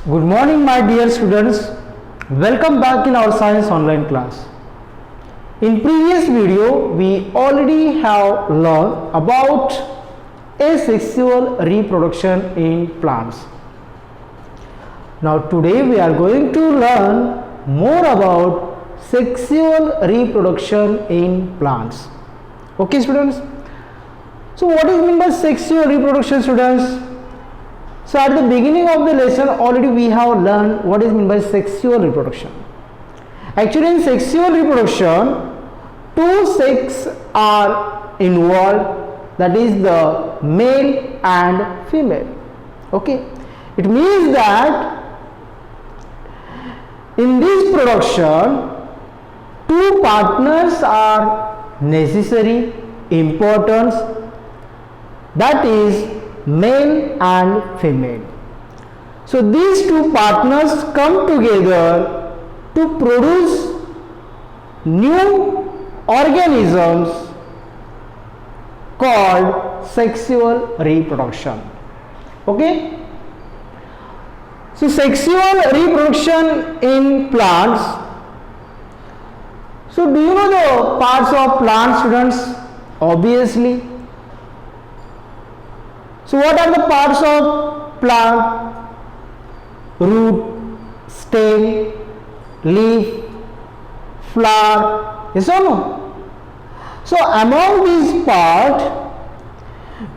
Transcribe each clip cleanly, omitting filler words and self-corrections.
Good morning, my dear students. Welcome back in our science online class. In previous video, we already have learned about asexual reproduction in plants. Now today we are going to learn more about sexual reproduction in plants. Okay, students? So what is meant by sexual reproduction, students? So at the beginning of the lesson already we have learned what is meant by sexual reproduction. Actually in sexual reproduction, two sexes are involved, that is the male and female. Okay, it means that in this production two partners are necessary, important, that is male and female. So these two partners come together to produce new organisms called sexual reproduction. Okay, so sexual reproduction in plants. So do you know the parts of plants, students? Obviously. So what are the parts of plant? Root, stem, leaf, flower, yes or no? So among these parts,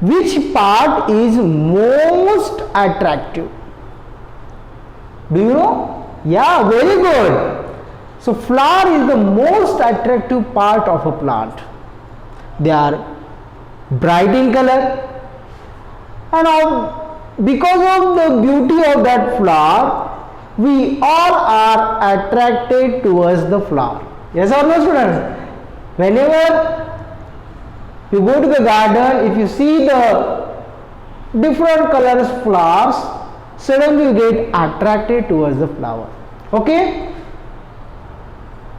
which part is most attractive? Do you know? Yeah, very good. So flower is the most attractive part of a plant. They are bright in color, and because of the beauty of that flower, we all are attracted towards the flower. Yes or no, students? Whenever you go to the garden, if you see the different colors flowers, suddenly you get attracted towards the flower. Okay?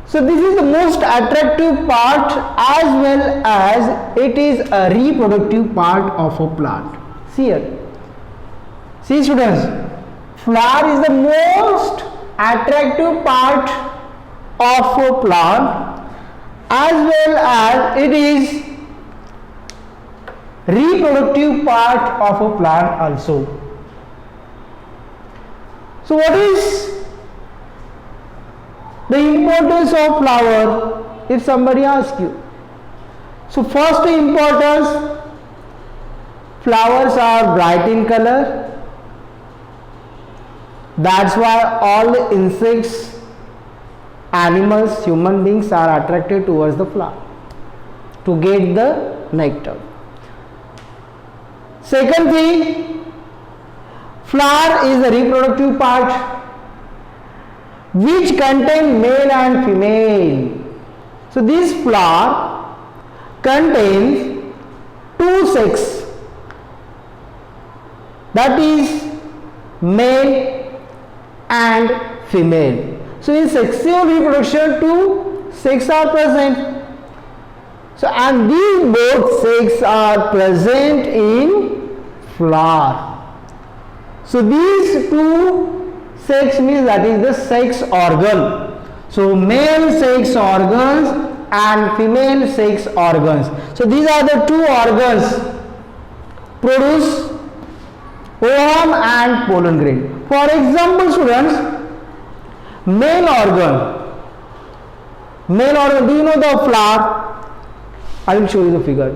So this is the most attractive part, as well as it is a reproductive part of a plant. See here. See, students, flower is the most attractive part of a plant, as well as it is reproductive part of a plant also. So what is the importance of flower, if somebody asks you? So first importance, flowers are bright in color. That's why all the insects, animals, human beings are attracted towards the flower to get the nectar. Second thing, flower is the reproductive part which contain male and female. So this flower contains two sexes, that is male and female. So in sexual reproduction two sexes are present. So and these both sexes are present in flower. So these two sex means that is the sex organ. So male sex organs and female sex organs. So these are the two organs produce ovum and pollen grain. For example, students, male organ, do you know the flower? I will show you the figure.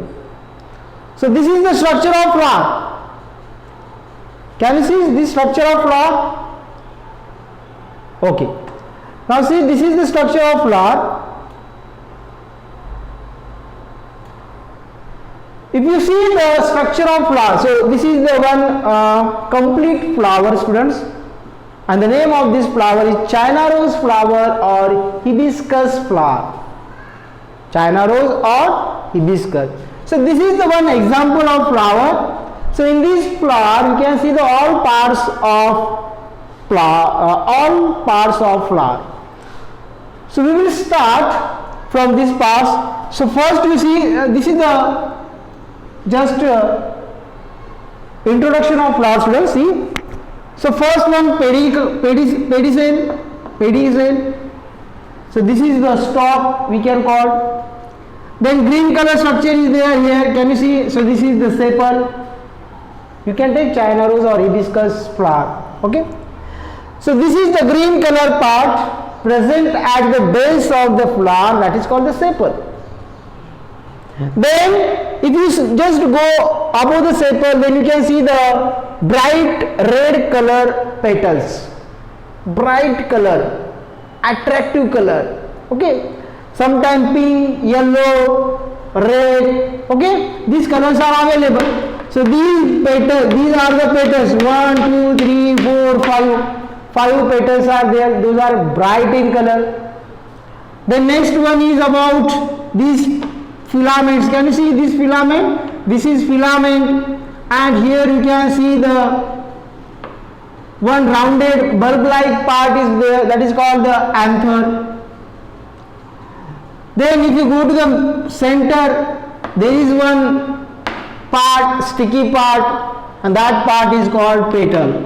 So this is the structure of flower. Can you see this structure of flower? Okay. Now see, this is the structure of flower. If you see the structure of flower, so this is the one complete flower, students, and the name of this flower is China rose flower or hibiscus flower. China rose or hibiscus. So this is the one example of flower. So in this flower you can see the all parts of flower, So we will start from this part. So first you see this is the just introduction of flower, students. See, So first one, pedicel. So this is the stalk we can call. Then green color structure is there here. Can you see? So this is the sepal. You can take China rose or hibiscus flower. Okay. So this is the green color part present at the base of the flower, that is called the sepal. Then if you just go above the sepal, then you can see the bright red color petals. Bright color, attractive color. Okay. Sometimes pink, yellow, red. Okay. These colors are available. So these petals, these are the petals. 1, 2, 3, 4, 5. 5 petals are there. Those are bright in color. The next one is about these filaments. Can you see this filament? This is filament, and here you can see the one rounded bulb-like part is there. That is called the anther. Then if you go to the center, there is one part, sticky part, and that part is called petal.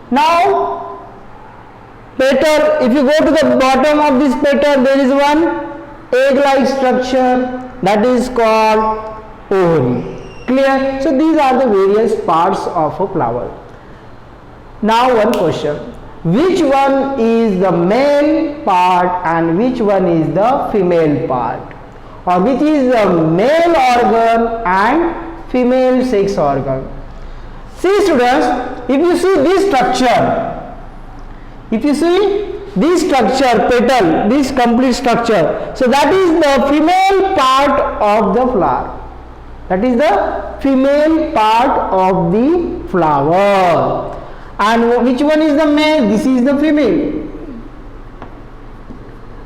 Now petal, if you go to the bottom of this petal, there is one egg-like structure, that is called ovary. Clear? So these are the various parts of a flower. Now one question, which one is the male part and which one is the female part, or which is the male organ and female sex organ? See students, if you see this structure, petal, this complete structure, so that is the female part of the flower. That is the female part of the flower. And which one is the male? This is the female.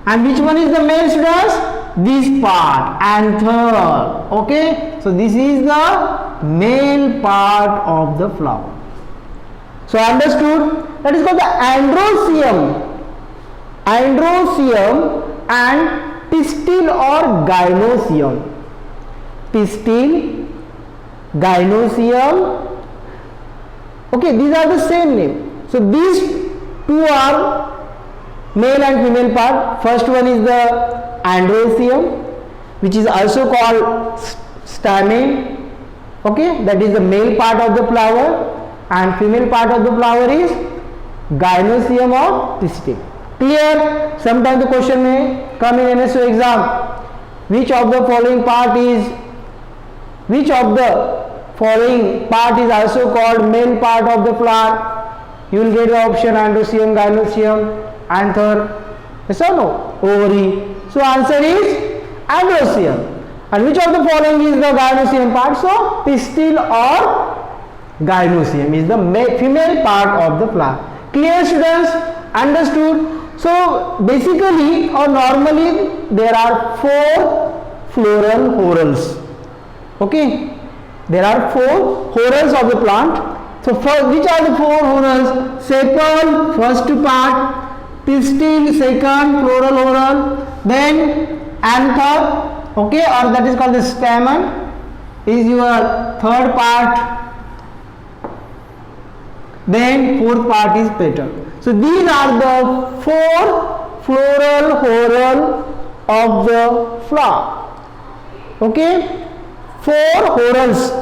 And which one is the male students? This part, anther. Okay, so this is the male part of the flower. So understood? That is called the androecium. Androecium and pistil or gynoecium. Pistil, gynoecium. Okay, these are the same name. So these two are male and female part. First one is the androecium, which is also called stamen. Okay, that is the male part of the flower, and female part of the flower is gynoecium or pistil. Clear? Sometimes the question may come in NSO exam. Which of the following part is also called male part of the flower? You will get the option androecium, gynoecium, anther. Yes or no? Ovary. So answer is androecium. And which of the following is the gynoecium part? So pistil or gynoecium is the female part of the flower. Clear students? Understood? So basically or normally there are 4 floral whorls. Okay, there are 4 whorls of the plant. So first, which are the 4 whorls? Sepal, first part, pistil, second, floral whorl, then anther, okay, or that is called the stamen, is your third part, then fourth part is petal. So these are the 4 floral whorl of the flower. Okay, 4 whorls.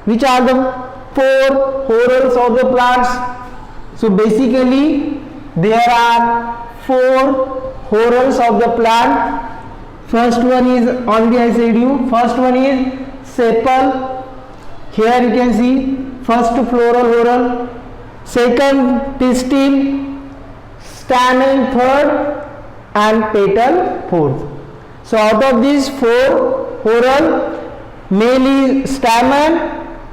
Which are the 4 whorls of the plants? So basically there are 4 whorls of the plant. First one is, already I said you, first one is sepal. Here you can see first floral whorl, second pistil, stamen third, and petal fourth. So out of these 4 whorl, male is stamen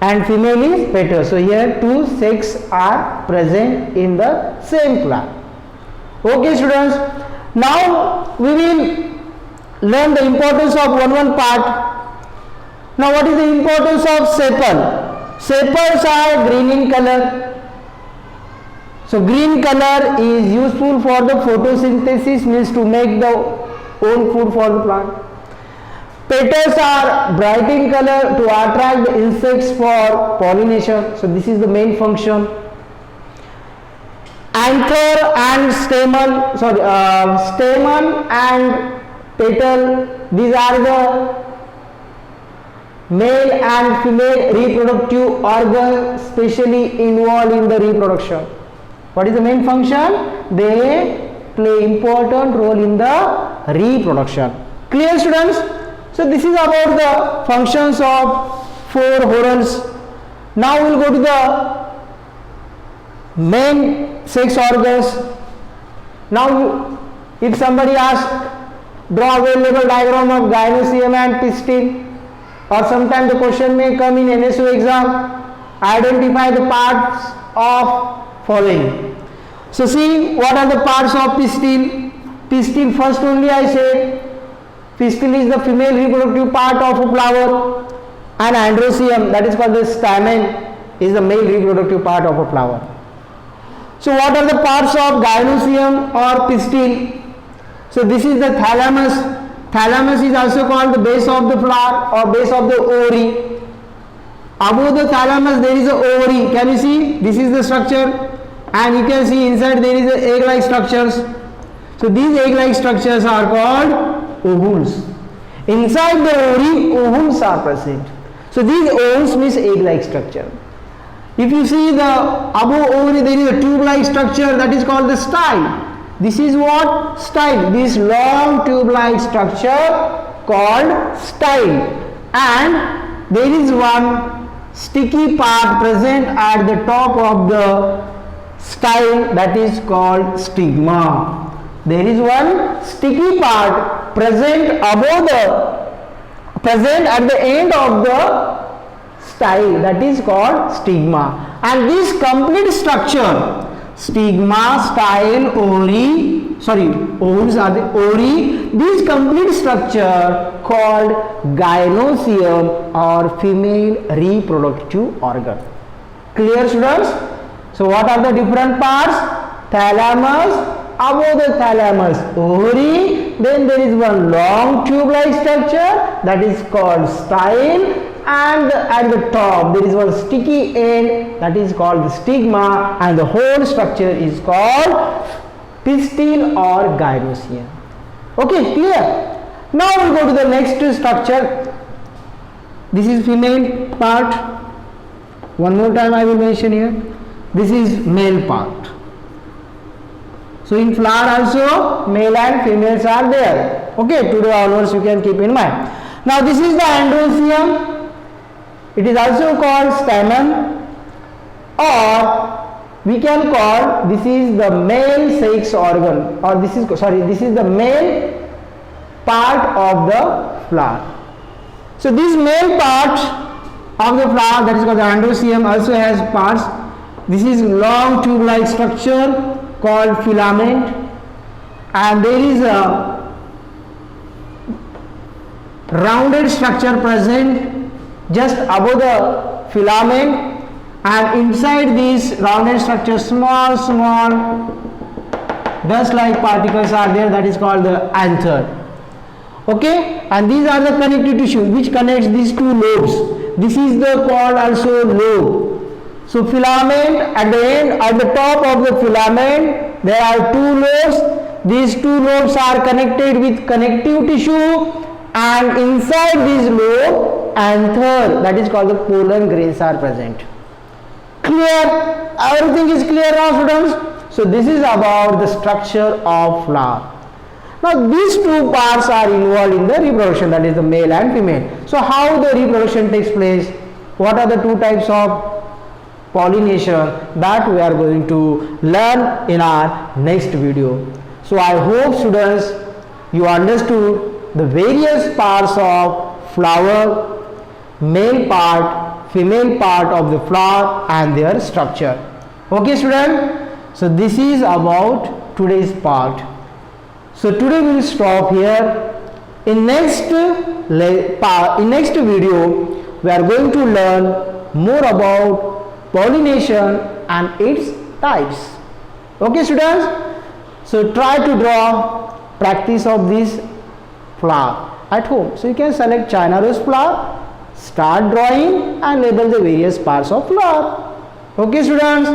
and female is petal. So here 2 sexes are present in the same plant. Okay students, now we will learn the importance of one part. Now what is the importance of sepal? Sepals are green in color. So green color is useful for the photosynthesis, means to make the own food for the plant. Petals are bright in color to attract the insects for pollination. So this is the main function. Anther and stamen, stamen and petal, these are the male and female reproductive organs specially involved in the reproduction. What is the main function? They play important role in the reproduction. Clear, students? So this is about the functions of 4 horns. Now we will go to the main sex organs. Now if somebody asks, draw a well-labeled diagram of gynoecium and pistil, or sometimes the question may come in NSO exam, identify the parts of following. So see, what are the parts of pistil? Pistil, first only I said, pistil is the female reproductive part of a flower, and androecium, that is called the stamen, is the male reproductive part of a flower. So what are the parts of gynoecium or pistil? So this is the thalamus. Thalamus is also called the base of the flower or base of the ovary. Above the thalamus there is a ovary. Can you see? This is the structure, and you can see inside there is a egg-like structures. So these egg-like structures are called ovules. Inside the ovary, ovules are present. So these ovules means egg-like structure. If you see the above ovary, there is a tube-like structure, that is called the style. This is what? Style. This long tube-like structure called style. And there is one sticky part present at the top of the style, that is called stigma. There is one sticky part present at the end of the style, that is called stigma. And this complete structure, stigma, style, ovules are the ovary, this complete structure called gynoecium or female reproductive organ. Clear, students? So what are the different parts? Thalamus, above the thalamus ovary, then there is one long tube-like structure, that is called style, and at the top there is one sticky end, that is called the stigma, and the whole structure is called pistil or gynoecium. Okay, clear? Now we go to the next structure. This is female part. One more time I will mention here. This is male part. So in flower also male and females are there. Okay, today onwards you can keep in mind. Now this is the androecium. It is also called stamen, or we can call this is the male sex organ, or this is the male part of the flower. So this male part of the flower, that is called the androecium, also has parts. This is long tube-like structure called filament, and there is a rounded structure present just above the filament, and inside this rounded structure small dust like particles are there, that is called the anther. Okay, and these are the connective tissue which connects these two lobes. This is the called also lobe. So filament, at the end, at the top of the filament there are two lobes. These two lobes are connected with connective tissue, and inside this lobe anther, that is called the pollen grains, are present. Clear? Everything is clear now, students? So this is about the structure of flower. Now these two parts are involved in the reproduction, that is the male and female. So how the reproduction takes place? What are the two types of pollination? That we are going to learn in our next video. So I hope, students, you understood the various parts of flower, male part, female part of the flower and their structure. Okay, student? So this is about today's part. So today we will stop here. In next video we are going to learn more about pollination and its types. Okay, students? So try to draw practice of this flower. at home. So you can select China rose flower, start drawing and label the various parts of flower. Okay students,